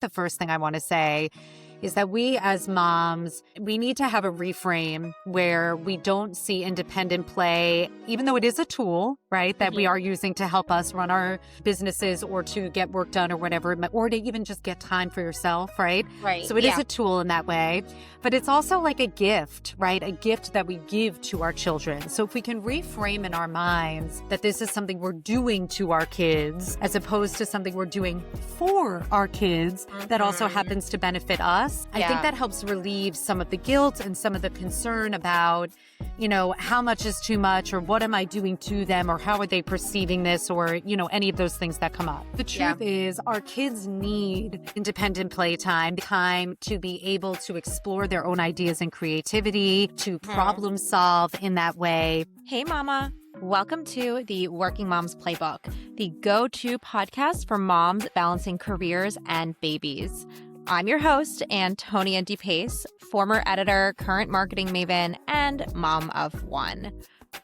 The first thing I want to say is that we as moms, we need to have a reframe where we don't see independent play, even though it is a tool, right, that we are using to help us run our businesses or to get work done or whatever, or to even just get time for yourself, right? Right. So it is a tool in that way, but it's also like a gift, right? A gift that we give to our children. So if we can reframe in our minds that this is something we're doing to our kids, as opposed to something we're doing for our kids that also happens to benefit us, I think that helps relieve some of the guilt and some of the concern about, how much is too much, or what am I doing to them, or how are they perceiving this, or, any of those things that come up. The truth is our kids need independent playtime, time to be able to explore their own ideas and creativity, to problem solve in that way. Hey, Mama. Welcome to the Working Moms Playbook, the go-to podcast for moms balancing careers and babies. I'm your host, Antonia DePace, former editor, current marketing maven, and mom of one.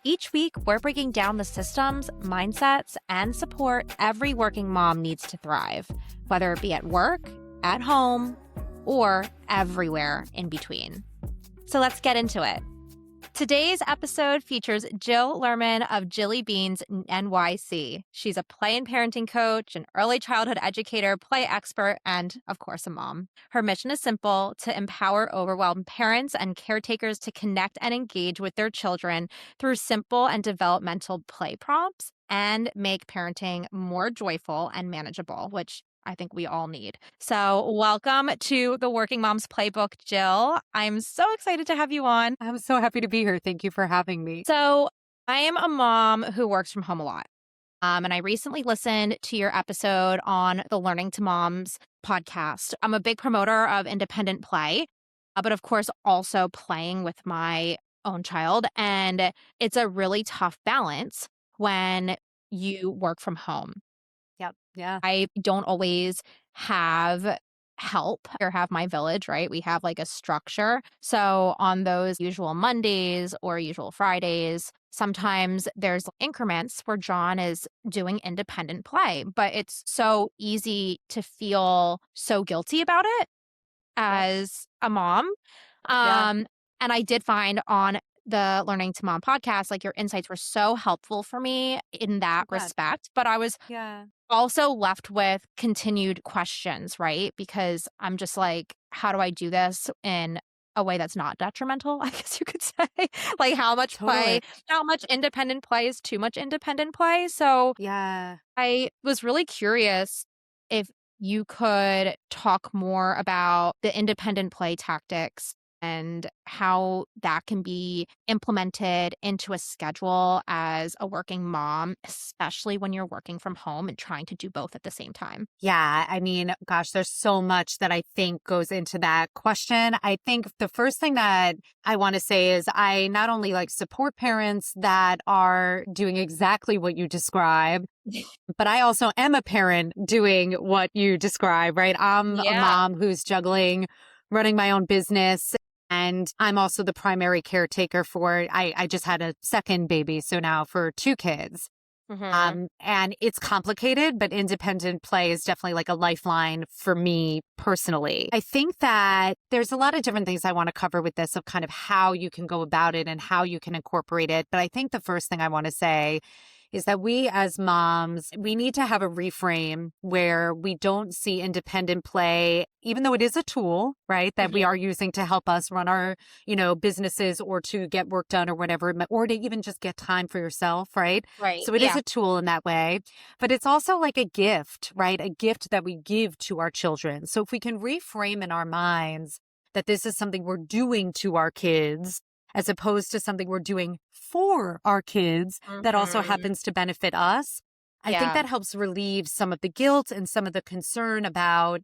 Each week, we're breaking down the systems, mindsets, and support every working mom needs to thrive, whether it be at work, at home, or everywhere in between. So let's get into it. Today's episode features Jill Lerman of Jillybean's NYC. She's a play and parenting coach, an early childhood educator, play expert, and, of course, a mom. Her mission is simple: to empower overwhelmed parents and caretakers to connect and engage with their children through simple and developmental play prompts and make parenting more joyful and manageable, which I think we all need. So welcome to the Working Moms Playbook, Jill. I'm so excited to have you on. I'm so happy to be here. Thank you for having me. So I am a mom who works from home a lot. And I recently listened to your episode on the Learning to Moms podcast. I'm a big promoter of independent play, but of course also playing with my own child. And it's a really tough balance when you work from home. Yep. Yeah. I don't always have help or have my village, right? We have like a structure. So on those usual Mondays or usual Fridays, sometimes there's increments where John is doing independent play, but it's so easy to feel so guilty about it as a mom. And I did find on the Learning to Mom podcast, like your insights were so helpful for me in that respect. But I was also left with continued questions, right? Because I'm just like, how do I do this in a way that's not detrimental, I guess you could say? Like how much play, how much independent play is too much independent play? So I was really curious if you could talk more about the independent play tactics and how that can be implemented into a schedule as a working mom, especially when you're working from home and trying to do both at the same time. Yeah. I mean, gosh, there's so much that I think goes into that question. I think the first thing that I want to say is I not only support parents that are doing exactly what you describe, but I also am a parent doing what you describe, right? I'm a mom who's juggling running my own business. And I'm also the primary caretaker for, I just had a second baby, so now for 2 kids. And it's complicated, but independent play is definitely a lifeline for me personally. I think that there's a lot of different things I want to cover with this of kind of how you can go about it and how you can incorporate it. But I think the first thing I want to say is that we as moms, we need to have a reframe where we don't see independent play, even though it is a tool, right, that we are using to help us run our, businesses or to get work done or whatever, or to even just get time for yourself, right? Right. So it is a tool in that way, but it's also like a gift, right? A gift that we give to our children. So if we can reframe in our minds that this is something we're doing to our kids, as opposed to something we're doing for our kids that also happens to benefit us. I think that helps relieve some of the guilt and some of the concern about,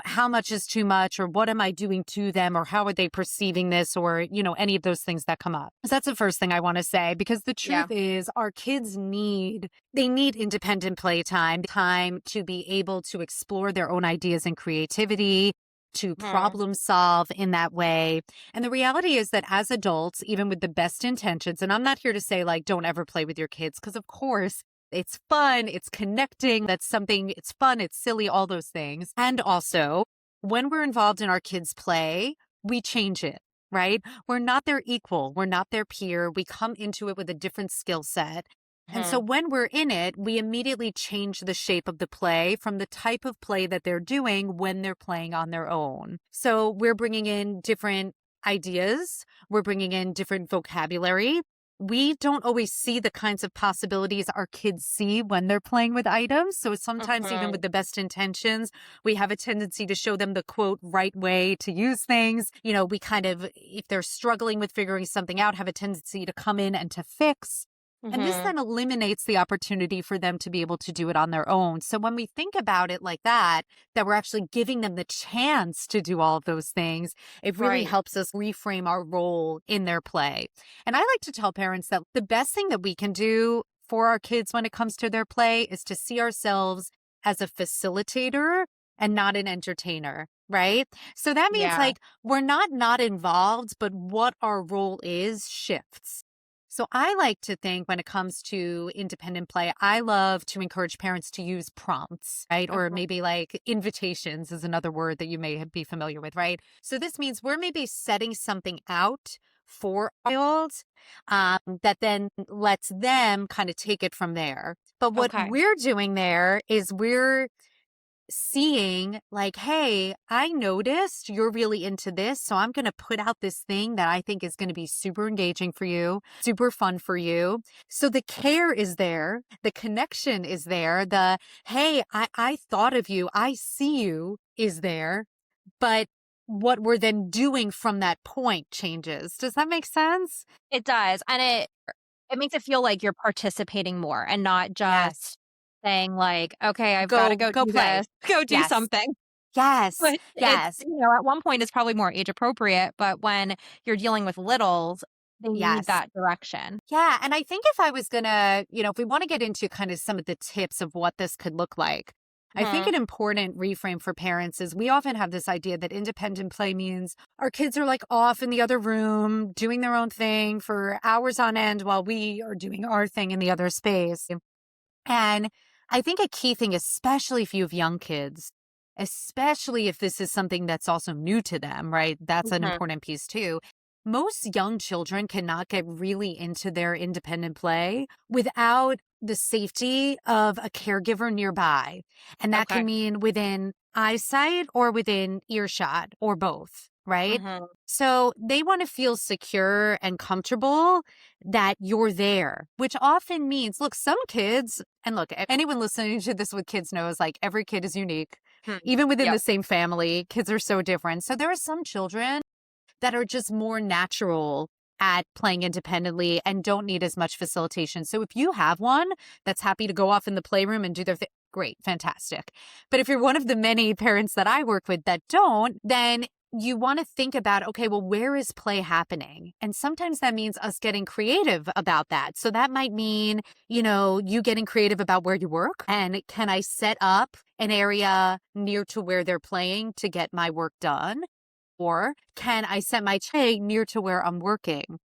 how much is too much, or what am I doing to them, or how are they perceiving this, or, any of those things that come up. So that's the first thing I want to say, because the truth is our kids need independent playtime, time to be able to explore their own ideas and creativity, to problem solve in that way. And the reality is that as adults, even with the best intentions, and I'm not here to say don't ever play with your kids, because of course It's fun, it's connecting. That's something, it's fun, it's silly, all those things. And also, when we're involved in our kids' play, we change it, right? We're not their equal, we're not their peer. We come into it with a different skill set. And so Mhm. when we're in it, we immediately change the shape of the play from the type of play that they're doing when they're playing on their own. So we're bringing in different ideas, we're bringing in different vocabulary. We don't always see the kinds of possibilities our kids see when they're playing with items. So sometimes, even with Mhm. the best intentions, we have a tendency to show them the quote right way to use things. We kind of, if they're struggling with figuring something out, have a tendency to come in and to fix. And this Mhm. then eliminates the opportunity for them to be able to do it on their own. So when we think about it like that we're actually giving them the chance to do all of those things, it really Right. helps us reframe our role in their play. And I like to tell parents that the best thing that we can do for our kids when it comes to their play is to see ourselves as a facilitator and not an entertainer, right? So that means Yeah. like we're not involved, but what our role is shifts. So I like to think when it comes to independent play, I love to encourage parents to use prompts, right? Or Mhm. maybe like invitations is another word that you may be familiar with, right? So this means we're maybe setting something out for a child that then lets them kind of take it from there. But what Okay. we're doing there is we're seeing like, hey, I noticed you're really into this. So I'm going to put out this thing that I think is going to be super engaging for you, super fun for you. So the care is there. The connection is there. The, hey, I thought of you. I see you is there. But what we're then doing from that point changes. Does that make sense? It does, and it makes it feel like you're participating more and not Yes. just saying like, "Okay, I've gotta Go, go go do play. this, go do Yes. something." Yes. But it's Yes. at one point, it's probably more age appropriate, but when you're dealing with littles, they need Yes. that direction. Yeah. And I think if I was going to, if we want to get into kind of some of the tips of what this could look like, I think Mhm. an important reframe for parents is we often have this idea that independent play means our kids are like off in the other room doing their own thing for hours on end while we are doing our thing in the other space. And I think a key thing, especially if you have young kids, especially if this is something that's also new to them, right? That's an Mhm. important piece too. Most young children cannot get really into their independent play without the safety of a caregiver nearby. And that Okay. can mean within eyesight or within earshot or both, right? Mhm. So they want to feel secure and comfortable that you're there, which often means, look, some kids, and look, anyone listening to this with kids knows like every kid is unique. Hmm. Even within Yep. the same family, kids are so different. So there are some children that are just more natural at playing independently and don't need as much facilitation. So if you have one that's happy to go off in the playroom and do their thing, great, fantastic. But if you're one of the many parents that I work with that don't, then you want to think about, okay, well, where is play happening? And sometimes that means us getting creative about that. So that might mean, you getting creative about where you work. And can I set up an area near to where they're playing to get my work done? Or can I set my tray near to where I'm working?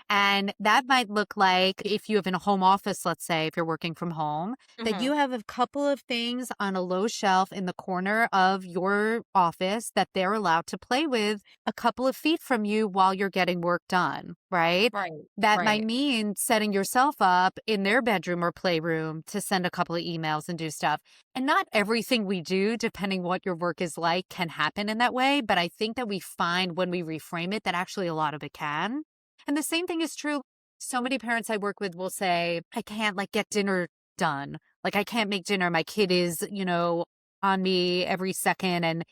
And that might look like if you have in a home office, let's say, if you're working from home, that Mhm. you have a couple of things on a low shelf in the corner of your office that they're allowed to play with a couple of feet from you while you're getting work done, right? Right. That might Right. mean setting yourself up in their bedroom or playroom to send a couple of emails and do stuff. And not everything we do, depending what your work is like, can happen in that way. But I think that we find when we reframe it that actually a lot of it can. And the same thing is true. So many parents I work with will say, I can't like get dinner done. Like I can't make dinner. My kid is, on me every second. And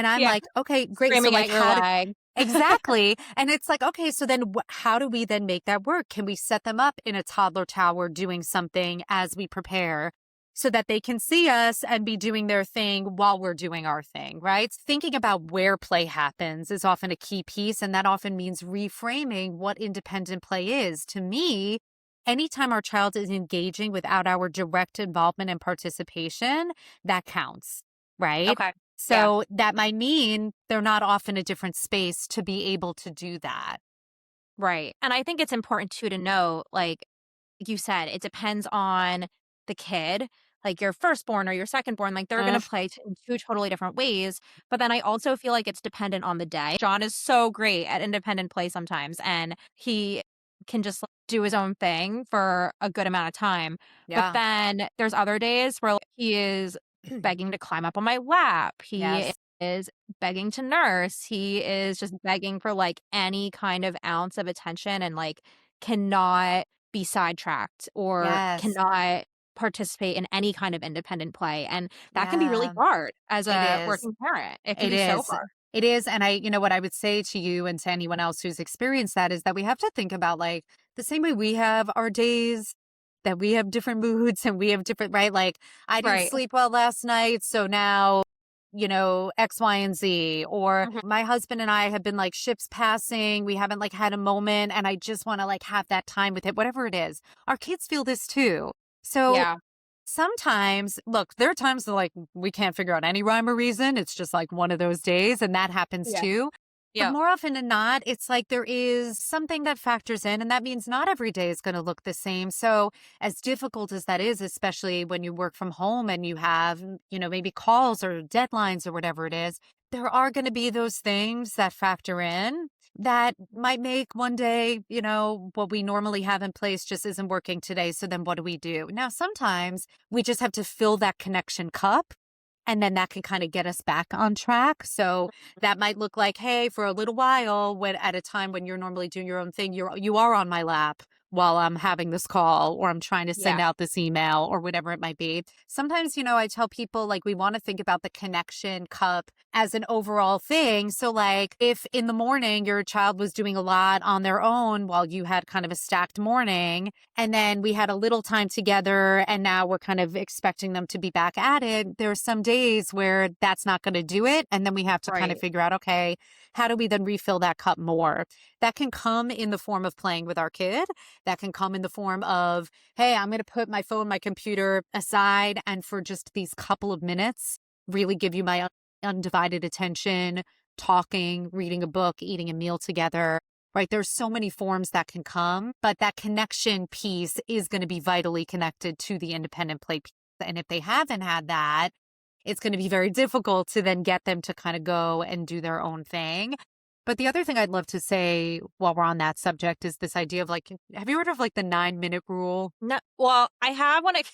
I'm Yeah. like, okay, great. So Screaming like at your how do leg. exactly. And it's like, okay, so then how do we then make that work? Can we set them up in a toddler tower doing something as we prepare so that they can see us and be doing their thing while we're doing our thing, right? Thinking about where play happens is often a key piece. And that often means reframing what independent play is. To me, anytime our child is engaging without our direct involvement and participation, that counts, right? Okay. Yeah. So that might mean they're not off in a different space to be able to do that. Right. And I think it's important too to know, like you said, it depends on the kid, like your firstborn or your secondborn, like they're going Ugh, to play in two totally different ways. But then I also feel like it's dependent on the day. John is so great at independent play sometimes, and he can just like, do his own thing for a good amount of time. But yeah. then there's other days where like, he is begging to climb up on my lap. He Yes. is begging to nurse. He is just begging for like any kind of ounce of attention and like cannot be sidetracked or Yes. cannot participate in any kind of independent play. And that can be really Yeah. hard as It a is. working parent. It can It be so is. hard. It is. And what I would say to you and to anyone else who's experienced that is that we have to think about like the same way we have our days, that we have different moods and we have different, right? Like I didn't Right. sleep well last night. So now, X, Y, and Z. Or Mhm. my husband and I have been like ships passing. We haven't like had a moment and I just want to like have that time with it, whatever it is. Our kids feel this too. So Yeah. sometimes, look, there are times that like we can't figure out any rhyme or reason. It's just like one of those days, and that happens Yeah. too. But Yeah. more often than not, it's like there is something that factors in, and that means not every day is going to look the same. So, as difficult as that is, especially when you work from home and you have, maybe calls or deadlines or whatever it is, there are going to be those things that factor in that might make one day, what we normally have in place just isn't working today. So then what do we do? Now, sometimes we just have to fill that connection cup. And then that can kind of get us back on track. So that might look like, hey, for a little while, when at a time when you're normally doing your own thing, you are on my lap while I'm having this call or I'm trying to send Yeah. out this email or whatever it might be. Sometimes, I tell people like we want to think about the connection cup as an overall thing. So like if in the morning your child was doing a lot on their own while you had kind of a stacked morning, and then we had a little time together and now we're kind of expecting them to be back at it. There are some days where that's not going to do it. And then we have to kind of Right. figure out, okay, how do we then refill that cup more? That can come in the form of playing with our kid. That can come in the form of, hey, I'm going to put my phone, my computer aside, and for just these couple of minutes, really give you my undivided attention, talking, reading a book, eating a meal together. Right. There's so many forms that can come, but that connection piece is going to be vitally connected to the independent play piece. And if they haven't had that, it's going to be very difficult to then get them to kind of go and do their own thing. But the other thing I'd love to say while we're on that subject is this idea of like, have you heard of like the 9-minute rule? No, well, I have when it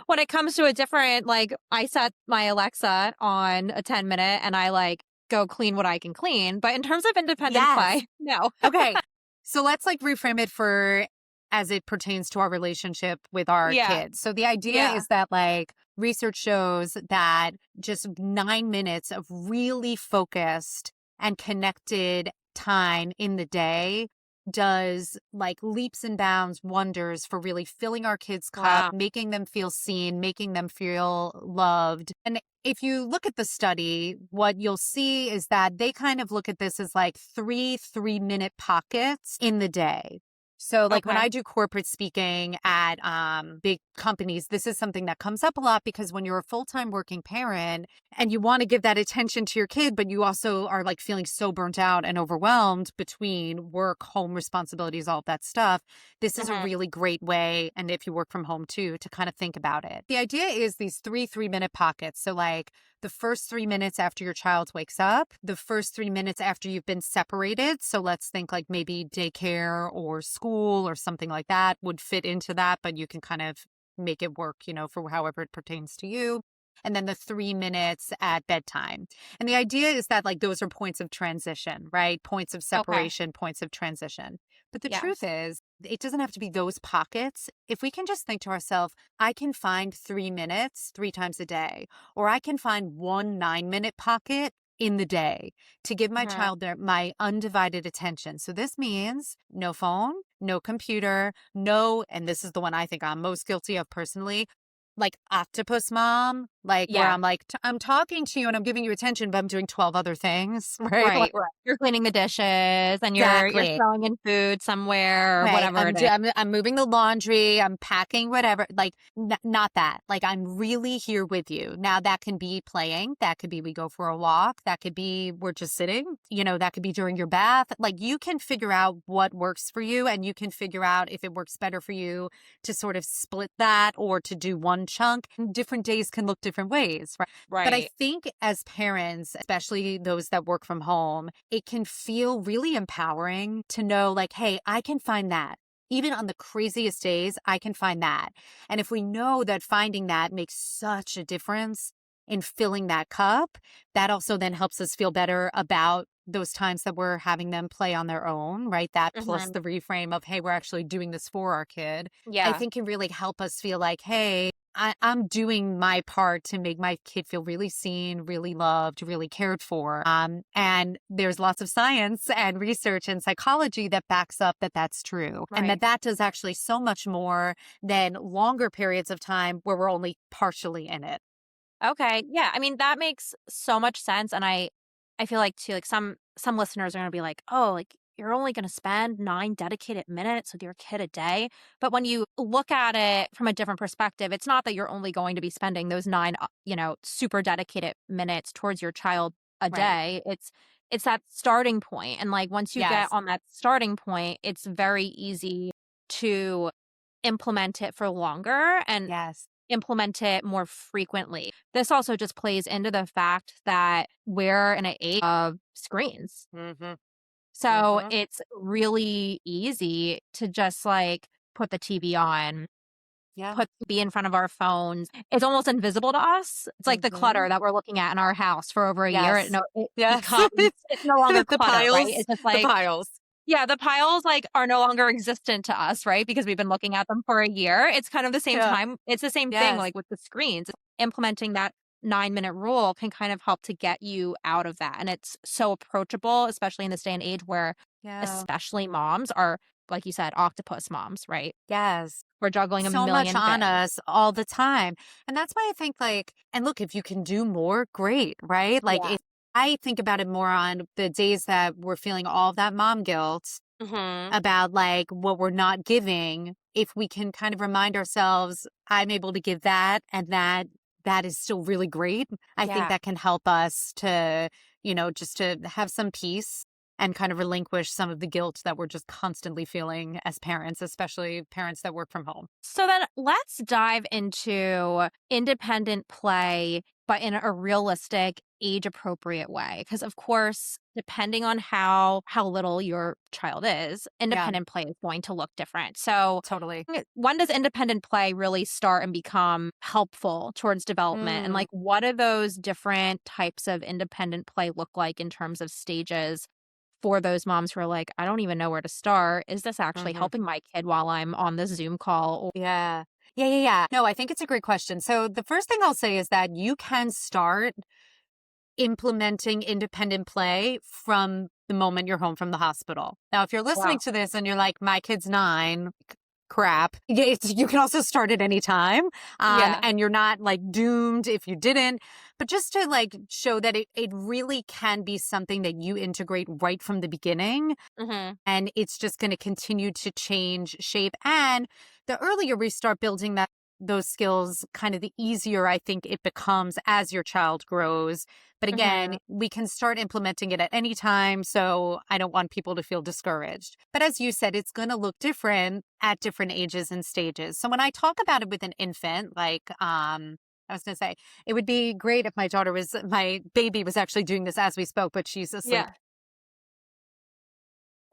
when it comes to a different like I set my Alexa on a 10-minute and I like go clean what I can clean. But in terms of independent Yes. play, no. Okay. So let's like reframe it for as it pertains to our relationship with our Yeah. kids. So the idea Yeah. is that like research shows that just 9 minutes of really focused and connected time in the day does like leaps and bounds wonders for really filling our kids' cup, Wow. making them feel seen, making them feel loved. And if you look at the study, what you'll see is that they kind of look at this as like 3 3-minute pockets in the day. So like when Okay. I do corporate speaking at big companies, this is something that comes up a lot because when you're a full-time working parent and you want to give that attention to your kid, but you also are like feeling so burnt out and overwhelmed between work, home responsibilities, all of that stuff, this is a Mhm. really great way. And if you work from home too, to kind of think about it. The idea is these 3 3-minute pockets. So like the first 3 minutes after your child wakes up, the first 3 minutes after you've been separated. So let's think like maybe daycare or school or something like that would fit into that, but you can kind of make it work, for however it pertains to you. And then the 3 minutes at bedtime. And the idea is that like those are points of transition, right? Points of Okay. separation, points of transition. But the truth Yes. is, it doesn't have to be those pockets. If we can just think to ourselves, I can find 3 minutes 3 times a day, or I can find one 9-minute pocket in the day to give my Mhm. child my undivided attention. So this means no phone, no computer, no, and this is the one I think I'm most guilty of personally, like octopus mom like where Yeah. I'm like, I'm talking to you and I'm giving you attention, but I'm doing 12 other things, right? Like, Right. You're cleaning the dishes and you're exactly. throwing in food somewhere or Right. whatever it is. I'm moving the laundry, I'm packing whatever, like not that. Like I'm really here with you. Now that can be playing, that could be we go for a walk, that could be we're just sitting, that could be during your bath. Like you can figure out what works for you and you can figure out if it works better for you to sort of split that or to do one chunk. Different days can look different ways, right? But I Right. think as parents, especially those that work from home, it can feel really empowering to know, like, hey, I can find that. Even on the craziest days, I can find that. And if we know that finding that makes such a difference in filling that cup, that also then helps us feel better about those times that we're having them play on their own, right? That plus Hmm. the reframe of, hey, we're actually doing this for our kid, I Yeah. think can really help us feel like, hey, I'm doing my part to make my kid feel really seen, really loved, really cared for. And there's lots of science and research and psychology that backs up that that's true. And Right. that does actually so much more than longer periods of time where we're only partially in it. Okay. Yeah. I mean, that makes so much sense. And I feel like too, like some listeners are gonna be like, oh, like you're only gonna spend 9 dedicated minutes with your kid a day. But when you look at it from a different perspective, it's not that you're only going to be spending those nine, super dedicated minutes towards your child a Right. day. It's that starting point. And like once you get Yes. on that starting point, it's very easy to implement it for longer and Yes. implement it more frequently. This also just plays into the fact that we're in an age of screens. Mm-hmm. So Mm-hmm. it's really easy to just like put the TV on, Yeah. put be in front of our phones. It's almost invisible to us. It's like the Mm-hmm. clutter that we're looking at in our house for over a year. Yes. It Yes. becomes it's no longer The clutter, right? piles. It's just The like piles. yeah, the piles, like, are no longer existent to us, right? Because we've been looking at them for a year. It's kind of the same Yeah. time it's the same thing, Yes. like, with the screens. Implementing that 9-minute rule can kind of help to get you out of that, and it's so approachable, especially in this day and age where Yeah. especially moms are, like you said, octopus moms, right? Yes. We're juggling a So much million on things. us all the time. And that's why I think like, and look, if you can do more, great, right? Like Yeah. I think about it more on the days that we're feeling all of that mom guilt Mhm. about like what we're not giving. If we can kind of remind ourselves, I'm able to give that and that is still really great. I think Yeah. that can help us to, just to have some peace and kind of relinquish some of the guilt that we're just constantly feeling as parents, especially parents that work from home. So then let's dive into independent play, but in a realistic, age appropriate way. Because of course, depending on how little your child is, Yeah, independent play is going to look different. So totally. when does independent play really start and become helpful towards development? And Mm, like what do those different types of independent play look like in terms of stages for those moms who are like, I don't even know where to start. Is this actually hmm. helping my kid while I'm on this Zoom call? Yeah. Yeah, yeah, yeah. No, I think it's a great question. So the first thing I'll say is that you can start implementing independent play from the moment you're home from the hospital. Now, if you're listening Wow. to this and you're like, my kid's 9, crap, you can also start at any time. Yeah. And you're not like doomed if you didn't. But just to like show that it really can be something that you integrate right from the beginning. Mhm. And it's just going to continue to change shape. And the earlier we start building those skills, kind of the easier I think it becomes as your child grows. But again, Mhm. we can start implementing it at any time. So I don't want people to feel discouraged. But as you said, it's going to look different at different ages and stages. So when I talk about it with an infant, like, I was going to say, it would be great if my baby was actually doing this as we spoke, but she's asleep. Yeah.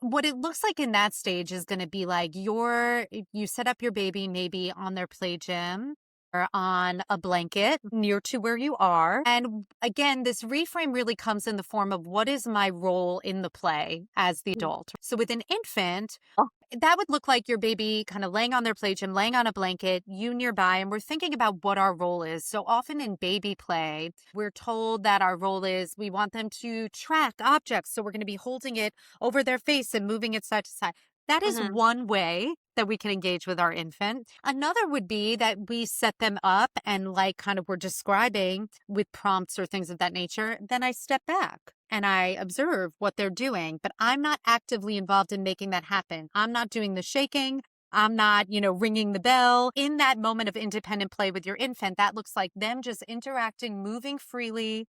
What it looks like in that stage is going to be like you set up your baby maybe on their play gym or on a blanket near to where you are. And again, this reframe really comes in the form of what is my role in the play as the Mm. adult. So with an infant, Oh. that would look like your baby kind of laying on their play gym, laying on a blanket, you nearby, and we're thinking about what our role is. So often in baby play, we're told that our role is we want them to track objects. So we're going to be holding it over their face and moving it side to side. That is Mhm. one way that we can engage with our infant. Another would be that we set them up and like kind of we're describing with prompts or things of that nature. Then I step back and I observe what they're doing, but I'm not actively involved in making that happen. I'm not doing the shaking. I'm not, ringing the bell. In that moment of independent play with your infant, that looks like them just interacting, moving freely.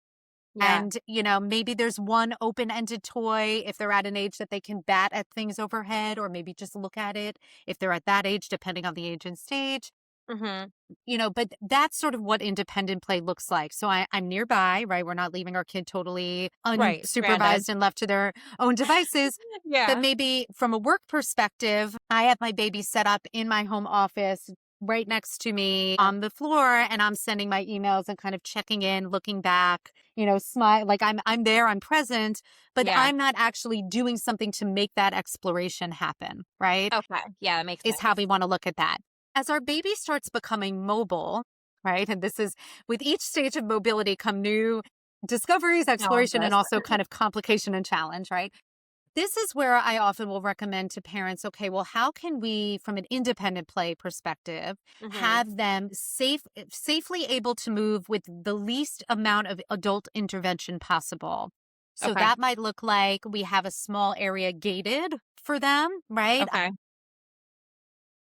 Yeah. And, maybe there's one open-ended toy if they're at an age that they can bat at things overhead or maybe just look at it if they're at that age, depending on the age and stage. Mhm. But that's sort of what independent play looks like. So I'm nearby, right? We're not leaving our kid totally Right. Stranded. unsupervised and left to their own devices. But Yeah. maybe from a work perspective, I have my baby set up in my home office right next to me on the floor, and I'm sending my emails and kind of checking in, looking back, smile like I'm there, I'm present, but Yeah. I'm not actually doing something to make that exploration happen, right? Okay. Yeah, that makes Is how we sense. want to look at that. As our baby starts becoming mobile, right? And this is with each stage of mobility come new discoveries, exploration, and Challenges. also kind of complication and challenge, right? This is where I often will recommend to parents, okay, well, how can we, from an independent play perspective, Mhm. have them safely able to move with the least amount of adult intervention possible? So Okay. that might look like we have a small area gated for them, right? Okay.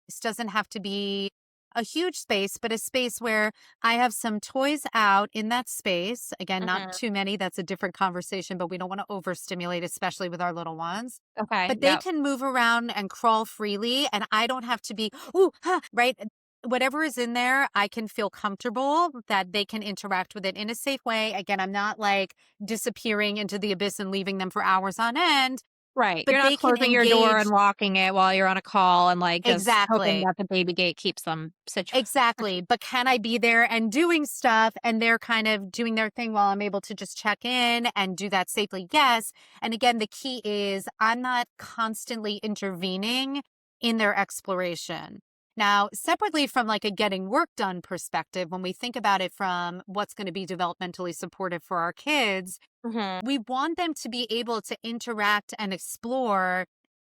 This doesn't have to be a huge space, but a space where I have some toys out in that space. Again, not Mhm. too many. That's a different conversation, but we don't want to overstimulate, especially with our little ones. Okay. But they Yep. can move around and crawl freely, and I don't have to be, ooh, huh, right? Whatever is in there, I can feel comfortable that they can interact with it in a safe way. Again, I'm not like disappearing into the abyss and leaving them for hours on end, Right. You're but not they can closing your door and engage. locking it while you're on a call and, like, just hoping Exactly. that the baby gate keeps them situated. Exactly. But can I be there and doing stuff and they're kind of doing their thing while I'm able to just check in and do that safely? Yes. And again, the key is I'm not constantly intervening in their exploration. Now, separately from like a getting work done perspective, when we think about it from what's going to be developmentally supportive for our kids, Mhm. we want them to be able to interact and explore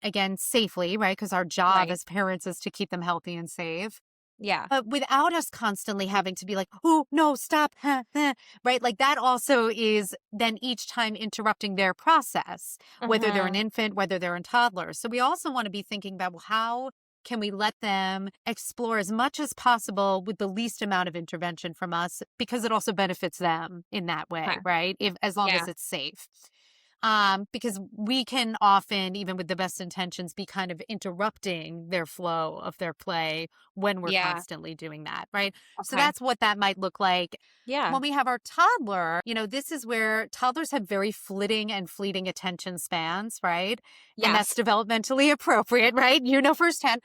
again safely, right? Because our job Right. as parents is to keep them healthy and safe Yeah. without us constantly having to be like, "Oh, no, stop," right? Like that also is then each time interrupting their process, whether they're an Mhm. infant, whether they're a toddler. So we also want to be thinking about, well, how can we let them explore as much as possible with the least amount of intervention from us because it also benefits them in that way, Okay. right? If as long Yeah. as it's safe. Because we can often, even with the best intentions, be kind of interrupting their flow of their play when we're Yeah. constantly doing that, right? So Okay. that's what that might look like. Yeah. When we have our toddler, this is where toddlers have very flitting and fleeting attention spans, right? And that's Yes. developmentally appropriate, right? Firsthand.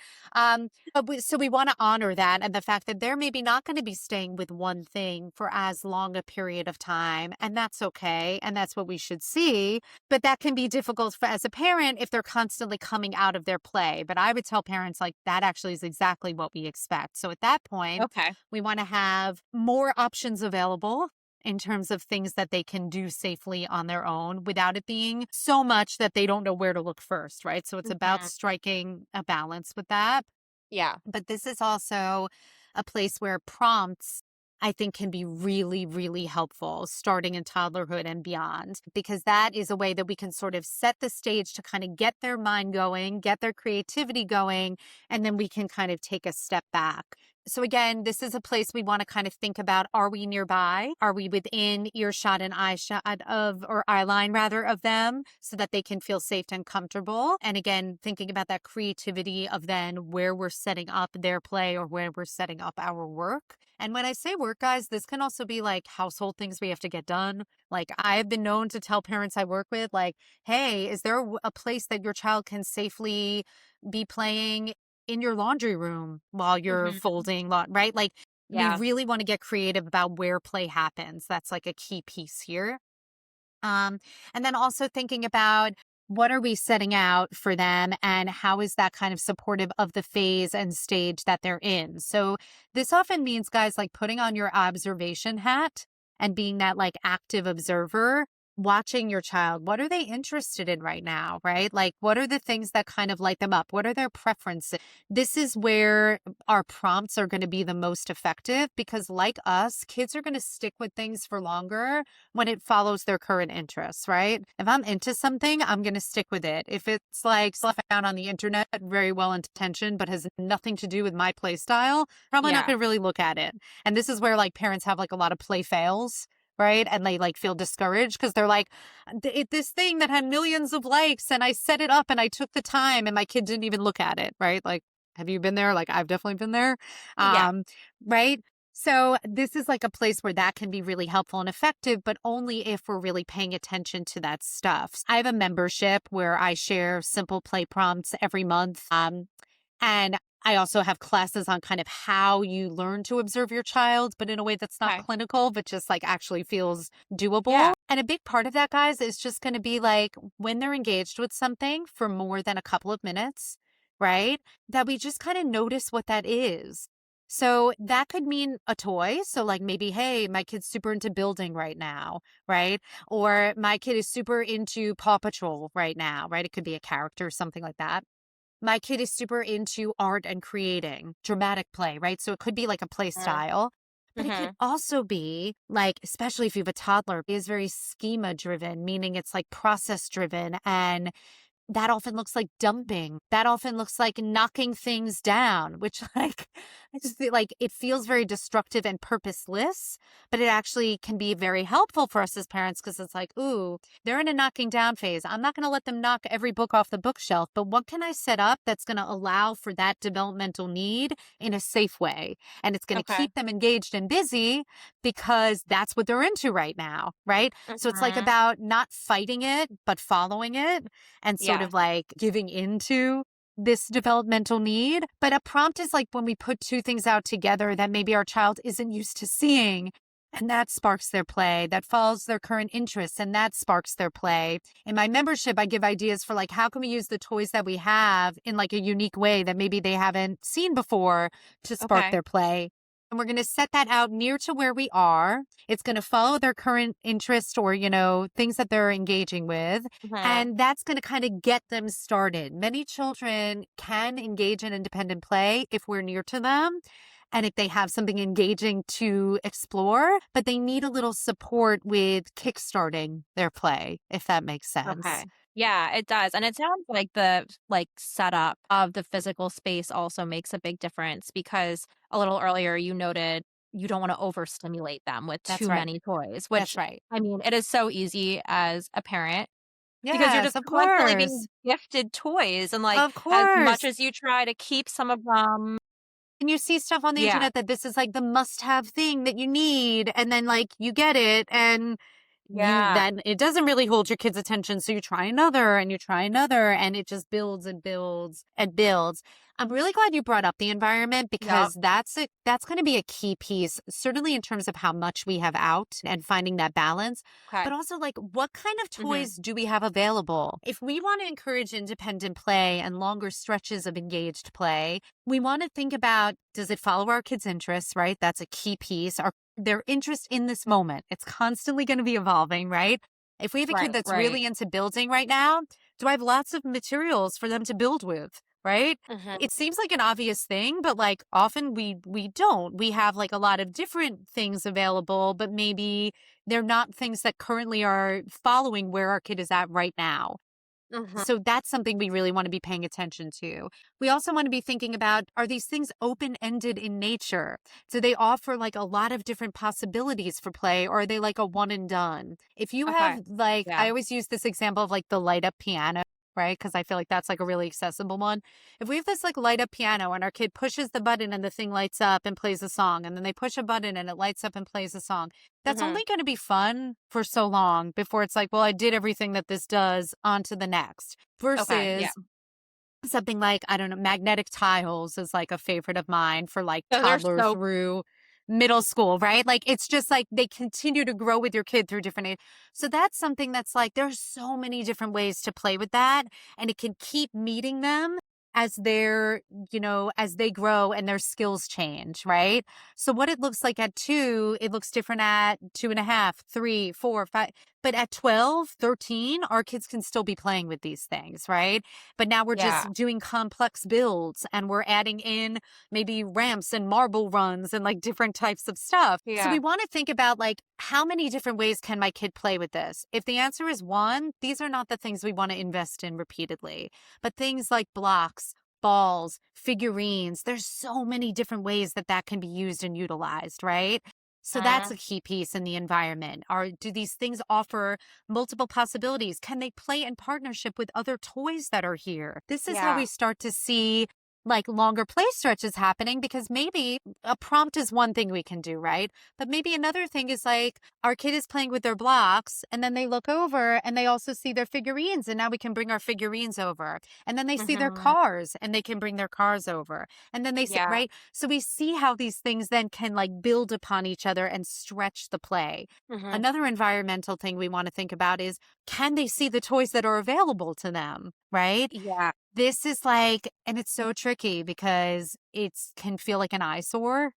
So we want to honor that and the fact that they're maybe not going to be staying with one thing for as long a period of time. And that's okay. And that's what we should see. But that can be difficult as a parent if they're constantly coming out of their play. But I would tell parents like that actually is exactly what we expect. So at that point, Okay. we want to have more options available in terms of things that they can do safely on their own without it being so much that they don't know where to look first, right? So it's about Mhm. striking a balance with that. Yeah. But this is also a place where prompts, I think, can be really, really helpful starting in toddlerhood and beyond, because that is a way that we can sort of set the stage to kind of get their mind going, get their creativity going, and then we can kind of take a step back. So again, this is a place we want to kind of think about, are we nearby? Are we within earshot and eye shot of, or eye line rather, of them so that they can feel safe and comfortable? And again, thinking about that creativity of then where we're setting up their play or where we're setting up our work. And when I say work, guys, this can also be like household things we have to get done. Like I've been known to tell parents I work with, like, hey, is there a place that your child can safely be playing in your laundry room while you're Mhm. folding, right? Like we Yeah. really want to get creative about where play happens. That's like a key piece here. Um, and then also thinking about what are we setting out for them and how is that kind of supportive of the phase and stage that they're in. So this often means, guys, like putting on your observation hat and being that like active observer watching your child. What are they interested in right now, right? Like, what are the things that kind of light them up? What are their preferences? This is where our prompts are going to be the most effective because, like us, kids are going to stick with things for longer when it follows their current interests, right? If I'm into something, I'm going to stick with it. If it's like stuff I found on the internet, very well intentioned, but has nothing to do with my play style, probably not Yeah. going to really look at it. And this is where like parents have like a lot of play fails, right? And they like feel discouraged because they're like, this thing that had millions of likes and I set it up and I took the time and my kid didn't even look at it, right? Like, have you been there? Like, I've definitely been there. Yeah. Right. So this is like a place where that can be really helpful and effective, but only if we're really paying attention to that stuff. I have a membership where I share simple play prompts every month. And I also have classes on kind of how you learn to observe your child, but in a way that's not Okay. clinical, but just like actually feels Yeah. doable. And a big part of that, guys, is just going to be like when they're engaged with something for more than a couple of minutes, right? That we just kind of notice what that is. So that could mean a toy. So, like maybe, hey, my kid's super into building right now, right? Or my kid is super into Paw Patrol right now, right? It could be a character, something like that. My kid is super into art and creating dramatic play, right? So it could be like a play style, but it could Mm-hmm. also be like, especially if you have a toddler, is very schema driven, meaning it's like process driven and that often looks like dumping. That often looks like knocking things down, which like I just feel like it feels very destructive and purposeless, but it actually can be very helpful for us as parents because it's like, ooh, they're in a knocking down phase. I'm not going to let them knock every book off the bookshelf, but what can I set up that's going to allow for that developmental need in a safe way? And it's going to Okay. keep them engaged and busy because that's what they're into right now, right? So it's like Mm-hmm. about not fighting it, but following it and sort Yeah. of like giving into this developmental need. But a prompt is like when we put two things out together that maybe our child isn't used to seeing. And that sparks their play, that follows their current interests, and that sparks their play. In my membership, I give ideas for like, how can we use the toys that we have in like a unique way that maybe they haven't seen before to spark Okay. their play? And we're going to set that out near to where we are. It's going to follow their current interest or, things that they're engaging with. Mm-hmm. And that's going to kind of get them started. Many children can engage in independent play if we're near to them and if they have something engaging to explore, but they need a little support with kickstarting their play, if that makes sense. Okay. Yeah, it does. And it sounds like the setup of the physical space also makes a big difference because a little earlier you noted you don't want to overstimulate them with That's too right. many toys, That's which right. I mean, it is so easy as a parent because you're Yes, just of constantly course. being gifted toys and like Of as much course. as you try to keep some of them. And you see stuff on the Yeah. internet that this is like the must have thing that you need. And then like you get it and Yeah. then it doesn't really hold your kid's attention. So you try another and you try another and it just builds and builds and builds. I'm really glad you brought up the environment Yep. because that's going to be a key piece, certainly in terms of how much we have out and finding that balance, Okay. but also like what kind of Mhm. toys do we have available? If we want to encourage independent play and longer stretches of engaged play, we want to think about, does it follow our kids' interests, right? That's a key piece. Their interest in this moment. It's constantly going to be evolving, right? If we have a kid Right, that's right. really into building right now, do I have lots of materials for them to build with, right? Mhm. It seems like an obvious thing, but like often we don't. We have like a lot of different things available, but maybe they're not things that currently are following where our kid is at right now. Mhm. So that's something we really want to be paying attention to. We also want to be thinking about, are these things open-ended in nature? Do they offer like a lot of different possibilities for play or are they like a one and done? If you have Okay. like, I Yeah. always use this example of like the light up piano, right? Because I feel like that's like a really accessible one. If we have this like light up piano and our kid pushes the button and the thing lights up and plays a song, and then they push a button and it lights up and plays a song, that's Mhm. only going to be fun for so long before it's like, well, I did everything that this does, on to the next. Okay, yeah. Versus something like, I don't know, magnetic tiles is like a favorite of mine for like Those are toddler so through middle school, right? Like it's just like they continue to grow with your kid through different age. So that's something that's like there's so many different ways to play with that and it can keep meeting them as as they grow and their skills change, right? So what it looks like at 2, it looks different at 2.5, 3, 4, 5. But at 12, 13, our kids can still be playing with these things, right? But now we're Yeah. just doing complex builds and we're adding in maybe ramps and marble runs and like different types of stuff. So Yeah. we want to think about like how many different ways can my kid play with this? If the answer is one, these are not the things we want to invest in repeatedly. But things like blocks, balls, figurines, there's so many different ways that that can be used and utilized, right? So that's a Mhm. key piece in the environment. Do these things offer multiple possibilities? Can they play in partnership with other toys that are here? This is how we Yeah. start to see like longer play stretches happening because maybe a prompt is one thing we can do, right? But maybe another thing is like our kid is playing with their blocks and then they look over and they also see their figurines and now we can bring our figurines over. And then they see their Mhm. cars and they can bring their cars over. And then they see, Yeah. right? So we see how these things then can like build upon each other and stretch the play. Mhm. Another environmental thing we want to think about is can they see the toys that are available to them, right? Yeah. This is like, and it's so tricky because it's can feel like an eyesore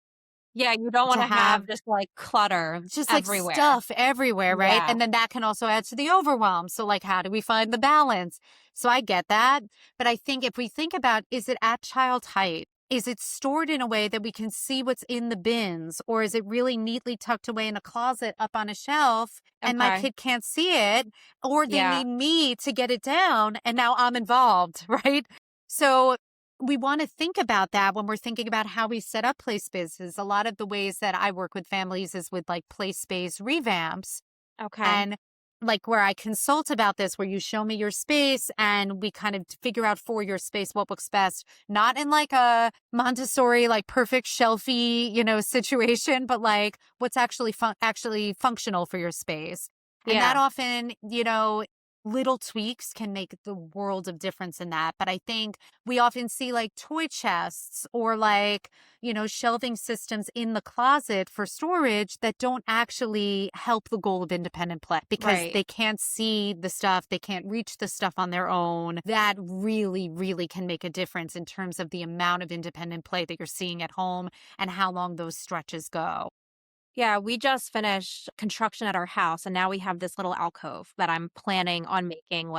Yeah, you don't to wanna have have just, like, clutter just like everywhere. stuff everywhere, right? Yeah. And then that can also add to the overwhelm. So, like, how do we find the balance? So, I get that. But I think if we think about is it at child height? Is it stored in a way that we can see what's in the bins? Or is it really neatly tucked away in a closet up on a shelf and my Okay. kid can't see it? Or they Yeah. need me to get it down and now I'm involved, right? So, we want to think about that when we're thinking about how we set up play spaces. A lot of the ways that I work with families is with like play space revamps Okay. and like where I consult about this, where you show me your space and we kind of figure out for your space what works best, not in like a Montessori, like perfect shelfie, situation, but like what's actually functional for your space. And that Yeah. often, little tweaks can make the world of difference in that. But I think we often see like toy chests or like, shelving systems in the closet for storage that don't actually help the goal of independent play because Right. they can't see the stuff, they can't reach the stuff on their own. That really, really can make a difference in terms of the amount of independent play that you're seeing at home and how long those stretches go. Yeah, we just finished construction at our house, and now we have this little alcove that I'm planning on making,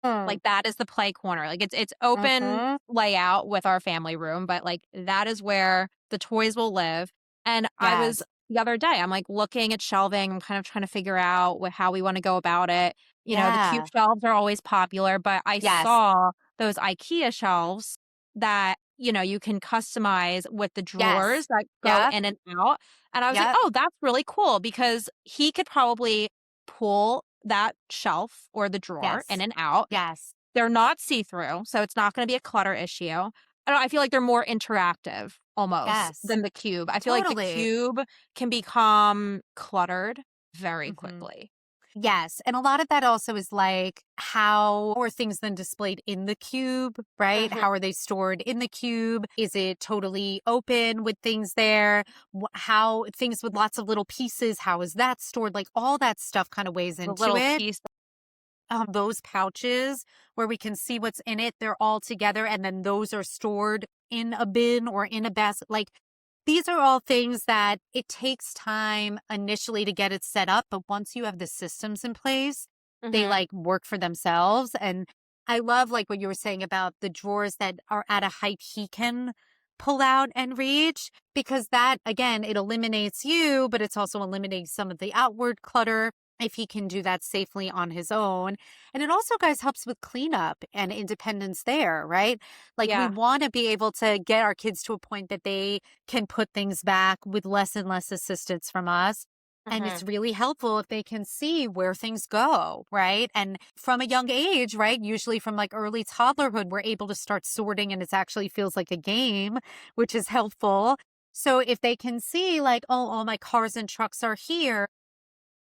Mm. that is the play corner. Like, it's open Mm-hmm. layout with our family room, but, like, that is where the toys will live, and I was Yes. the other day, I'm, like, looking at shelving, I'm kind of trying to figure out how we wanna go about it. The cube Yeah. shelves are always popular, but I Yes. saw those IKEA shelves that, you can customize with the drawers Yes. that go Yep. in and out, and I was like, Yep. "Oh, that's really cool," because he could probably pull that shelf or the drawer in Yes. and out. Yes. They're not see-through, so it's not gonna be a clutter issue. I feel like they're more interactive almost Yes. than the cube. I feel like the Totally. cube can become cluttered very Mhm. quickly. Yes, and a lot of that also is like how are things then displayed in the cube, right? Mhm. How are they stored in the cube? Is it totally open with things there? How things with lots of little pieces, how is that stored? Like all that stuff kind of weighs The into little it. piece. Those pouches where we can see what's in it, they're all together and then those are stored in a bin or in a basket. Like these are all things that it takes time initially to get it set up, but once you have the systems in place, they Mhm. like work for themselves. And I love like what you were saying about the drawers that are at a height he can pull out and reach because that again, it eliminates you, but it's also eliminating some of the outward clutter if he can do that safely on his own. And it also, guys, helps with cleanup and independence there, right? Like we Yeah. want to be able to get our kids to a point that they can put things back with less and less assistance from us. And it's Mhm. really helpful if they can see where things go, right? And from a young age, right? Usually from like early toddlerhood, we're able to start sorting and it actually feels like a game, which is helpful. So if they can see like, oh, all my cars and trucks are here,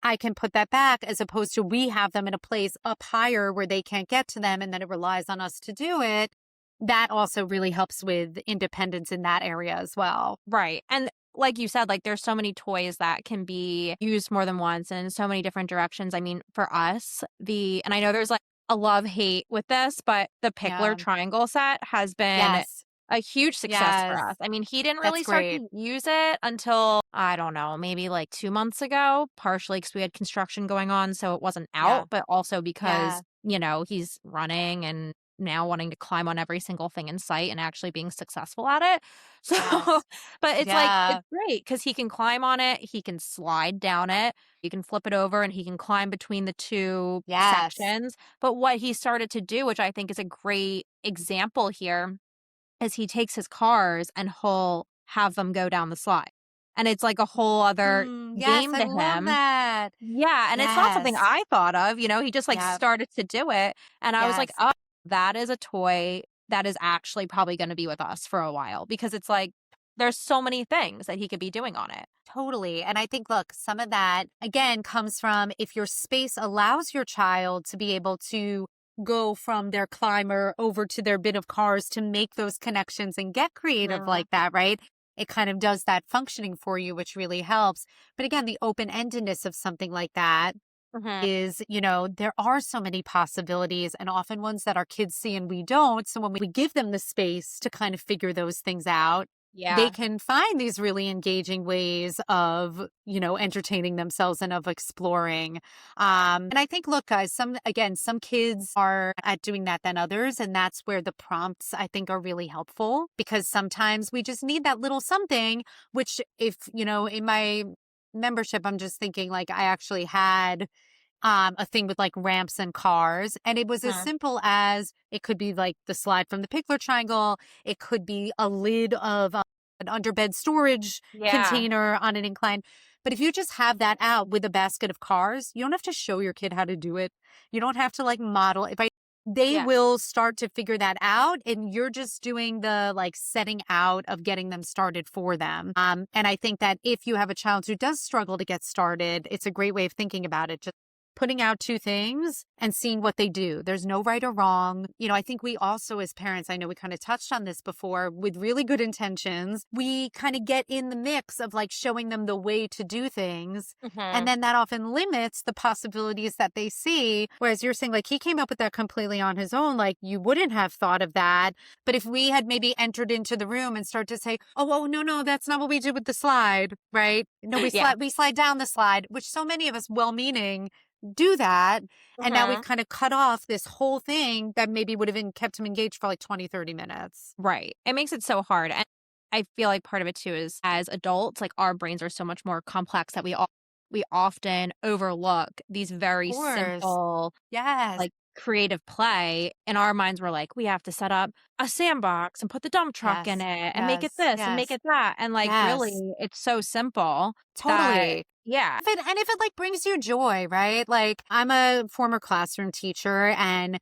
I can put that back as opposed to we have them in a place up higher where they can't get to them and then it relies on us to do it. That also really helps with independence in that area as well. Right, and like you said, there's so many toys that can be used more than once and in so many different directions. I mean, for us, and I know there's, a love-hate with this, but the Pickler Yeah. triangle set has been Yes. a huge success for Yes. us. I mean, he didn't That's really start great. to use it until, I don't know, maybe like 2 months ago, partially because we had construction going on, so it wasn't Yeah. out, but also because, Yeah. he's running and now wanting to climb on every single thing in sight and actually being successful at it. So, Yes. but it's like, Yeah. it's great because he can climb on it, he can slide down it, you can flip it over, and he can climb between the 2 Yes. sections. But what he started to do, which I think is a great example here, is he takes his cars and he'll have them go down the slide. And it's like a whole other Yes, game I to love him. that. Yeah, and it's not something Yes. I thought of, he just, like, Yep. started to do it, and I was like, Yes. "Oh, that is a toy that is actually probably gonna be with us for a while," because it's like, there's so many things that he could be doing on it. Totally. And I think, look, some of that, again, comes from if your space allows your child to be able to go from their climber over to their bit of cars to make those connections and get creative Mhm, like that, right? It kind of does that functioning for you, which really helps. But again, the open endedness of something like that mhm. is, there are so many possibilities and often ones that our kids see and we don't. So when we give them the space to kind of figure those things out, they Yeah. can find these really engaging ways of, entertaining themselves and of exploring. And I think, look, guys, some kids are at doing that than others. And that's where the prompts I think are really helpful because sometimes we just need that little something, which if, in my membership, I'm just thinking like I actually had a thing with like ramps and cars. And it was as Mhm. simple as it could be like the slide from the pickler triangle. It could be a lid of an underbed storage Yeah. container on an incline. But if you just have that out with a basket of cars, you don't have to show your kid how to do it. You don't have to like model it. They Yeah. will start to figure that out and you're just doing the like setting out of getting them started for them. And I think that if you have a child who does struggle to get started, it's a great way of thinking about it. Just putting out two things and seeing what they do. There's no right or wrong. I think we also, as parents, I know we kind of touched on this before with really good intentions, we kind of get in the mix of like showing them the way to do things. And Mhm. then that often limits the possibilities that they see. Whereas you're saying, like, he came up with that completely on his own. Like, you wouldn't have thought of that. But if we had maybe entered into the room and start to say, oh, no, no, that's not what we did with the slide, right? No, Yeah. we slide down the slide, which so many of us well meaning do that. And now we've Mhm. kind of cut off this whole thing that maybe would have been kept him engaged for like 20, 30 minutes. Right. It makes it so hard, and I feel like part of it too is as adults, like, our brains are so much more complex that we often overlook these Of very course. simple, Yes. like, creative play. In our minds, we're like, "We have to set up a sandbox and put the dump truck in Yes. it and make it Yes. this and make Yes. it that," and, like, Yes. really, it's so simple that Totally. yeah. If it like brings you joy, right? Like I'm a former classroom teacher and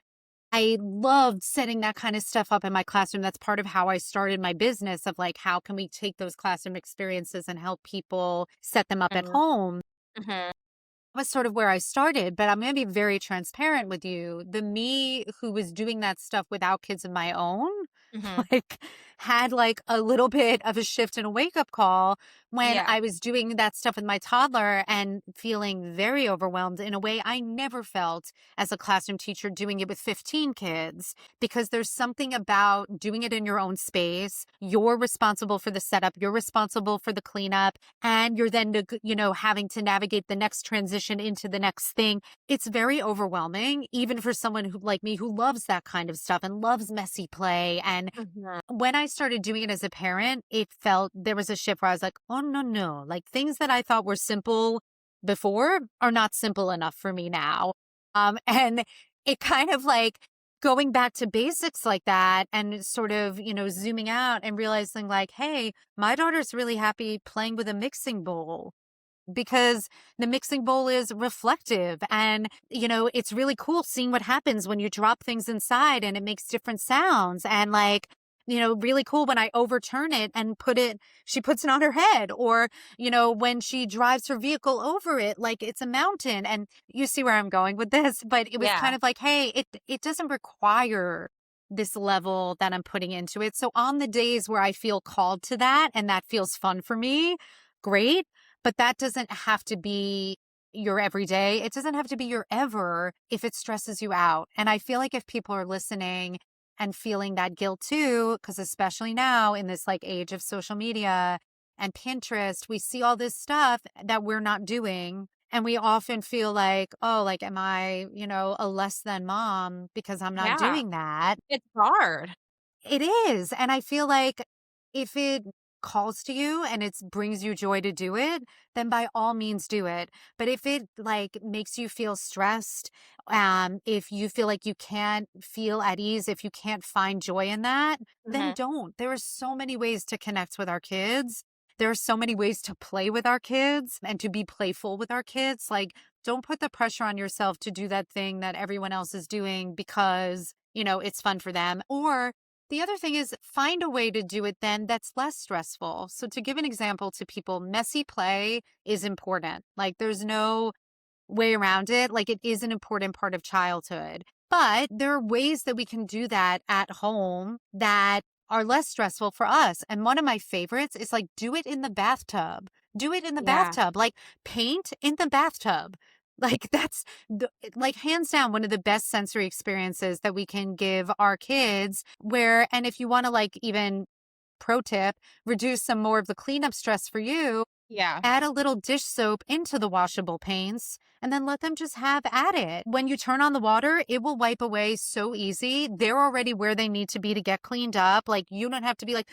I loved setting that kind of stuff up in my classroom. That's part of how I started my business of like, how can we take those classroom experiences and help people set them up at Mhm. home? Mhm. Was sort of where I started, but I'm going to be very transparent with you. The me who was doing that stuff without kids of my own, Mhm. like, had like a little bit of a shift and a wake up call when Yeah. I was doing that stuff with my toddler and feeling very overwhelmed in a way I never felt as a classroom teacher doing it with 15 kids, because there's something about doing it in your own space. You're responsible for the setup, you're responsible for the cleanup, and you're then, having to navigate the next transition into the next thing. It's very overwhelming, even for someone who, like me, who loves that kind of stuff and loves messy play. And Mhm. when I started doing it as a parent, it felt there was a shift where I was like, oh, no, no. Like things that I thought were simple before are not simple enough for me now. And it kind of like going back to basics like that and sort of, zooming out and realizing like, hey, my daughter's really happy playing with a mixing bowl because the mixing bowl is reflective and it's really cool seeing what happens when you drop things inside and it makes different sounds and like really cool when I overturn it and she puts it on her head, or when she drives her vehicle over it like it's a mountain. And you see where I'm going with this, but it was Yeah. kind of like, hey, it doesn't require this level that I'm putting into it. So on the days where I feel called to that and that feels fun for me, great. But that doesn't have to be your everyday. It doesn't have to be your ever if it stresses you out. And I feel like if people are listening and feeling that guilt too, because especially now in this like age of social media and Pinterest, we see all this stuff that we're not doing. And we often feel like, oh, like, am I, a less than mom because I'm not Yeah. doing that? It's hard. It is. And I feel like if it calls to you and it brings you joy to do it, then by all means do it. But if it like makes you feel stressed, if you feel like you can't feel at ease, if you can't find joy in that, then Mhm. don't. There are so many ways to connect with our kids. There are so many ways to play with our kids and to be playful with our kids. Like, don't put the pressure on yourself to do that thing that everyone else is doing because, it's fun for them. Or the other thing is find a way to do it then that's less stressful. So to give an example to people, messy play is important. Like there's no way around it. Like it is an important part of childhood. But there are ways that we can do that at home that are less stressful for us. And one of my favorites is like do it in the bathtub. Do it in the Yeah. bathtub. Like paint in the bathtub. Like that's like hands down one of the best sensory experiences that we can give our kids where and if you want to like even pro tip, reduce some more of the cleanup stress for you, Yeah. add a little dish soap into the washable paints and then let them just have at it. When you turn on the water, it will wipe away so easy. They're already where they need to be to get cleaned up. Like you don't have to be like,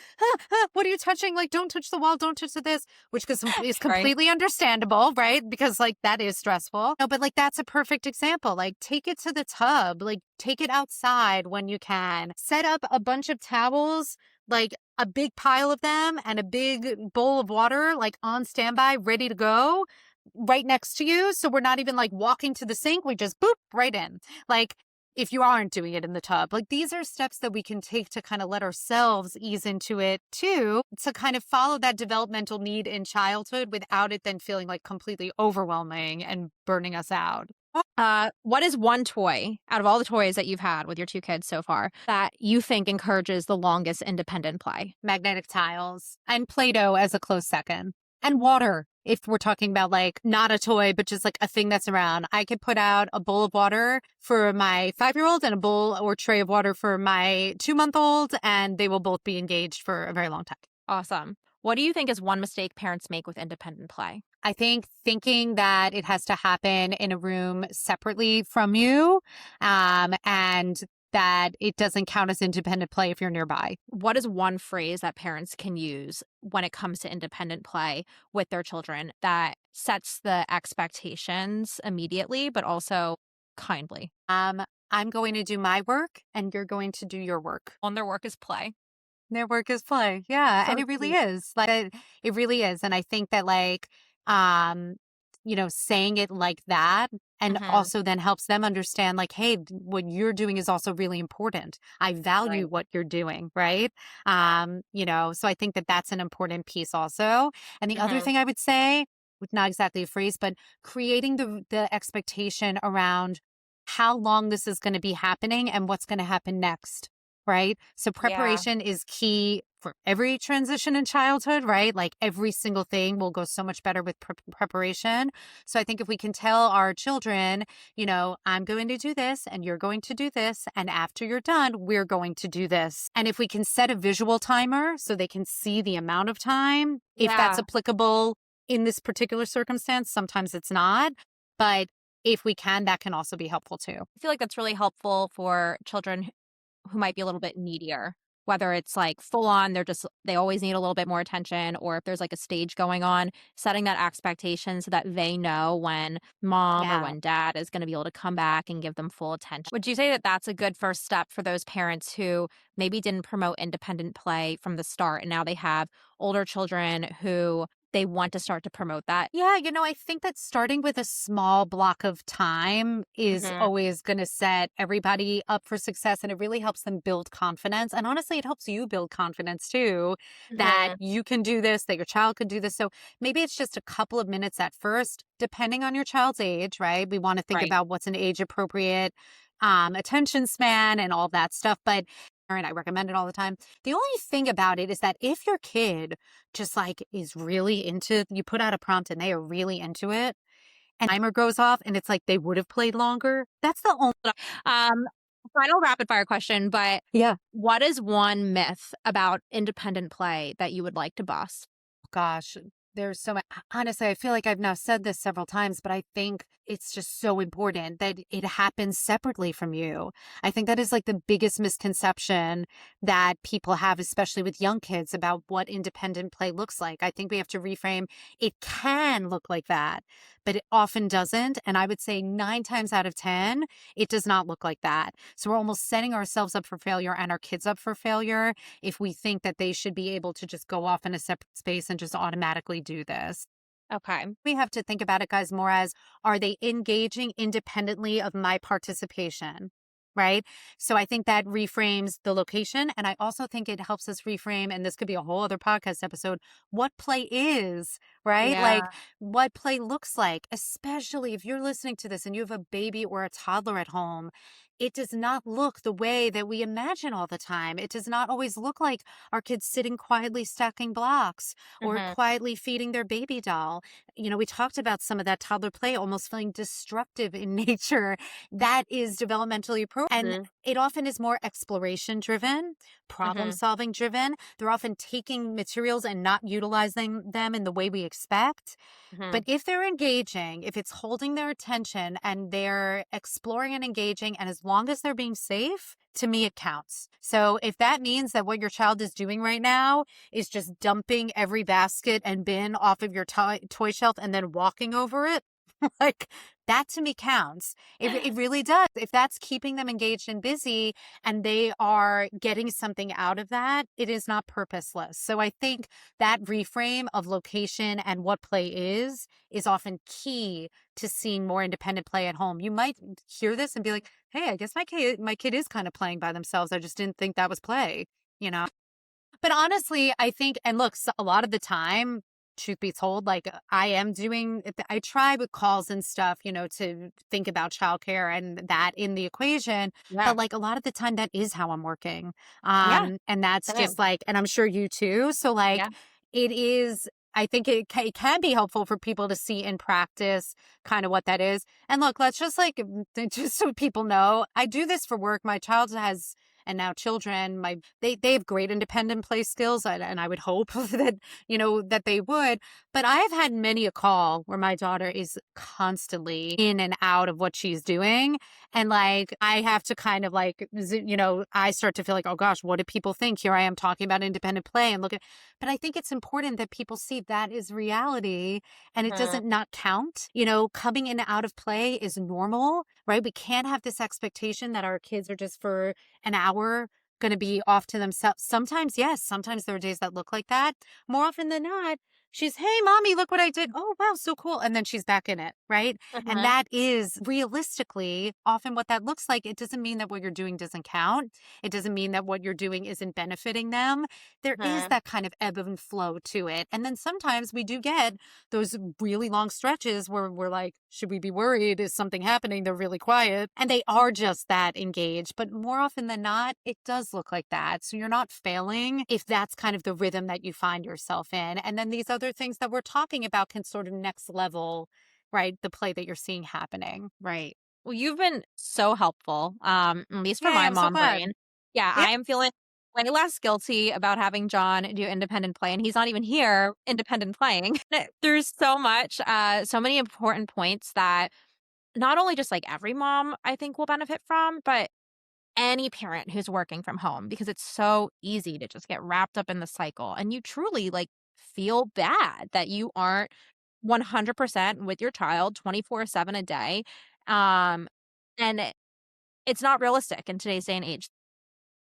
what are you touching? Like don't touch the wall, don't touch this, which is Right. completely understandable, right? Because like that is stressful. No, but like that's a perfect example. Like take it to the tub, like take it outside when you can. Set up a bunch of towels like a big pile of them and a big bowl of water, like on standby, ready to go right next to you. So we're not even like walking to the sink. We just boop right in. Like if you aren't doing it in the tub, like these are steps that we can take to kind of let ourselves ease into it too, to kind of follow that developmental need in childhood without it then feeling like completely overwhelming and burning us out. What is one toy out of all the toys that you've had with your two kids so far that you think encourages the longest independent play? Magnetic tiles and Play-Doh as a close second. And water, if we're talking about like not a toy, but just like a thing that's around. I could put out a bowl of water for my 5-year-old and a bowl or tray of water for my 2-month-old, and they will both be engaged for a very long time. Awesome. What do you think is one mistake parents make with independent play? I think thinking that it has to happen in a room separately from you, and that it doesn't count as independent play if you're nearby. What is one phrase that parents can use when it comes to independent play with their children that sets the expectations immediately, but also kindly? Um, I'm going to do my work and you're going to do your work. On their work is play. Their work is play. Yeah. So And it really sweet. is. Like it really is. And I think that like um, saying it like that and Hmm. also then helps them understand like, hey, what you're doing is also really important. I value Right. what you're doing, right? So I think that that's an important piece also. And the other Hmm. thing I would say, with not exactly a phrase, but creating the expectation around how long this is going to be happening and what's going to happen next, right? So Yeah. preparation is key for every transition in childhood, right? Like every single thing will go so much better with preparation. So I think if we can tell our children, I'm going to do this and you're going to do this. And after you're done, we're going to do this. And if we can set a visual timer so they can see the amount of time, if that's Yeah. applicable in this particular circumstance, sometimes it's not. But if we can, that can also be helpful too. I feel like that's really helpful for children who might be a little bit needier, whether it's like full on, they always need a little bit more attention, or if there's like a stage going on, setting that expectation so that they know when mom or Yeah. when dad is going to be able to come back and give them full attention. Would you say that that's a good first step for those parents who maybe didn't promote independent play from the start and now they have older children who they want to start to promote that? Yeah, I think that starting with a small block of time is Hmm. always going to set everybody up for success. And it really helps them build confidence. And honestly, it helps you build confidence too that Hmm. you can do this, that your child could do this. So maybe it's just a couple of minutes at first, depending on your child's age, right? We want to think Right. about what's an age appropriate attention span and all that stuff. But all right, I recommend it all the time. The only thing about it is that if your kid just like is really into you put out a prompt and they are really into it and timer goes off and it's like they would have played longer. That's the only Um, final rapid fire question, but Yeah. what is one myth about independent play that you would like to bust? Gosh, there's so much. Honestly, I feel like I've now said this several times, but I think it's just so important that it happens separately from you. I think that is like the biggest misconception that people have, especially with young kids, about what independent play looks like. I think we have to reframe it can look like that, but it often doesn't. And I would say 9 times out of 10, it does not look like that. So we're almost setting ourselves up for failure and our kids up for failure if we think that they should be able to just go off in a separate space and just automatically do this. Okay. We have to think about it, guys, more as are they engaging independently of my participation? Right. So I think that reframes the location. And I also think it helps us reframe, and this could be a whole other podcast episode, what play is, right? Like Yeah. what play looks like, especially if you're listening to this and you have a baby or a toddler at home. It does not look the way that we imagine all the time. It does not always look like our kids sitting quietly stacking blocks or Mhm. quietly feeding their baby doll. We talked about some of that toddler play almost feeling destructive in nature. That is developmentally appropriate. And Mhm. it often is more exploration driven, problem Mhm. solving driven. They're often taking materials and not utilizing them in the way we expect. But Mhm. if they're engaging, if it's holding their attention and they're exploring and engaging, and as long as they're being safe, to me, it counts. So if that means that what your child is doing right now is just dumping every basket and bin off of your toy shelf and then walking over it, like that to me counts. It really does. If that's keeping them engaged and busy and they are getting something out of that, it is not purposeless. So I think that reframe of location and what play is often key to seeing more independent play at home. You might hear this and be like, "Hey, I guess my kid is kind of playing by themselves. I just didn't think that was play." You know? But honestly, I think, and look, a lot of the time, truth be told, like I am doing, I try with calls and stuff, to think about childcare and that in the equation. Yeah. But like a lot of the time, that is how I'm working. Yeah. And that's Same. just like, and I'm sure you too. So like Yeah. it is, I think it can be helpful for people to see in practice kind of what that is. And look, let's just like, just so people know, I do this for work. My child has, and now children, they have great independent play skills, and I would hope that that they would. But I've had many a call where my daughter is constantly in and out of what she's doing, and like I have to kind of like I start to feel like, oh gosh, what do people think? Here I am talking about independent play and look at, but I think it's important that people see that is reality and it Mhm. doesn't not count. Coming in and out of play is normal, right? We can't have this expectation that our kids are just for an hour going to be off to themselves. Sometimes, yes, sometimes there are days that look like that. More often than not, she's, hey, mommy, look what I did. Oh, wow, so cool. And then she's back in it, right? And Mhm. that is realistically often what that looks like. It doesn't mean that what you're doing doesn't count. It doesn't mean that what you're doing isn't benefiting them. There is Mhm. that kind of ebb and flow to it. And then sometimes we do get those really long stretches where we're like, should we be worried? Is something happening? They're really quiet. And they are just that engaged. But more often than not, it does look like that. So you're not failing if that's kind of the rhythm that you find yourself in. And then these other things that we're talking about can sort of next level, right? The play that you're seeing happening. Right. Well, you've been so helpful, at least for Yay, my I'm so mom glad. brain. Yeah, Yeah. I am feeling way less guilty about having John do independent play, and he's not even here independent playing. There's so much, so many important points that not only just like every mom I think will benefit from, but any parent who's working from home because it's so easy to just get wrapped up in the cycle and you truly like feel bad that you aren't 100% with your child 24/7 a day. Um and it's not realistic in today's day and age.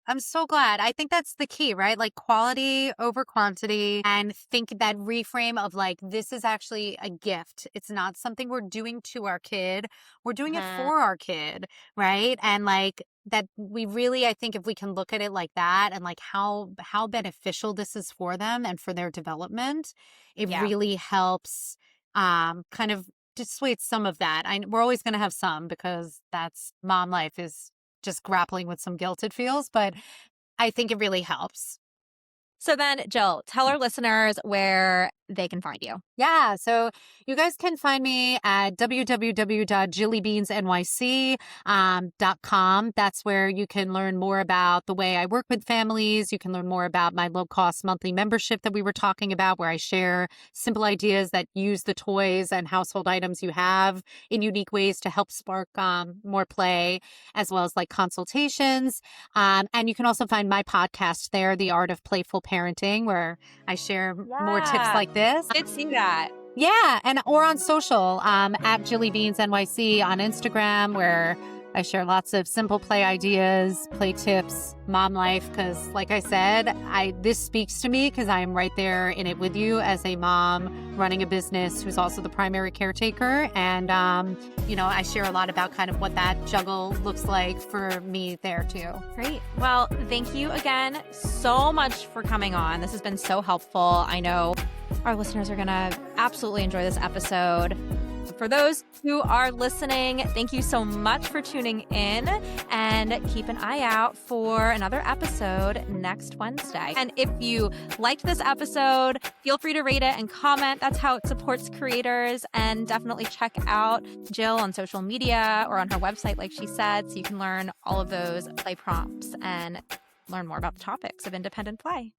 I'm so glad. I think that's the key, right? Like quality over quantity and think that reframe of like, this is actually a gift. It's not something we're doing to our kid. We're doing it Mhm. for our kid, right? And like that we really, I think if we can look at it like that and like how beneficial this is for them and for their development, it Yeah. really helps kind of dissuade some of that. We're always going to have some because that's mom life is just grappling with some guilt it feels, but I think it really helps. So then, Jill, tell our listeners where they can find you. Yeah, so you guys can find me at www.jillybeansnyc.com. That's where you can learn more about the way I work with families. You can learn more about my low-cost monthly membership that we were talking about, where I share simple ideas that use the toys and household items you have in unique ways to help spark more play, as well as like consultations. And you can also find my podcast there, The Art of Playful Parenting, where I share more tips like this. I did see that. Yeah, or on social, at Jillybeans NYC on Instagram, where I share lots of simple play ideas, play tips, mom life. Because, like I said, this speaks to me because I am right there in it with you as a mom running a business who's also the primary caretaker. And I share a lot about kind of what that juggle looks like for me there too. Great. Well, thank you again so much for coming on. This has been so helpful. I know our listeners are going to absolutely enjoy this episode. For those who are listening, thank you so much for tuning in, and keep an eye out for another episode next Wednesday. And if you liked this episode, feel free to rate it and comment. That's how it supports creators. And definitely check out Jill on social media or on her website, like she said, so you can learn all of those play prompts and learn more about the topics of independent play.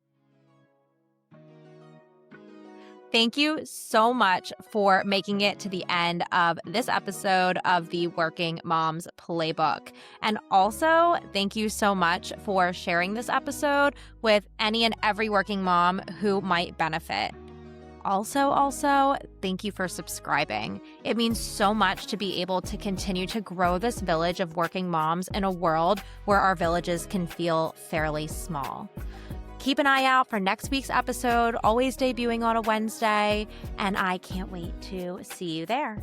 Thank you so much for making it to the end of this episode of the Working Moms Playbook. And also, thank you so much for sharing this episode with any and every working mom who might benefit. Also, thank you for subscribing. It means so much to be able to continue to grow this village of working moms in a world where our villages can feel fairly small. Keep an eye out for next week's episode, always debuting on a Wednesday, and I can't wait to see you there.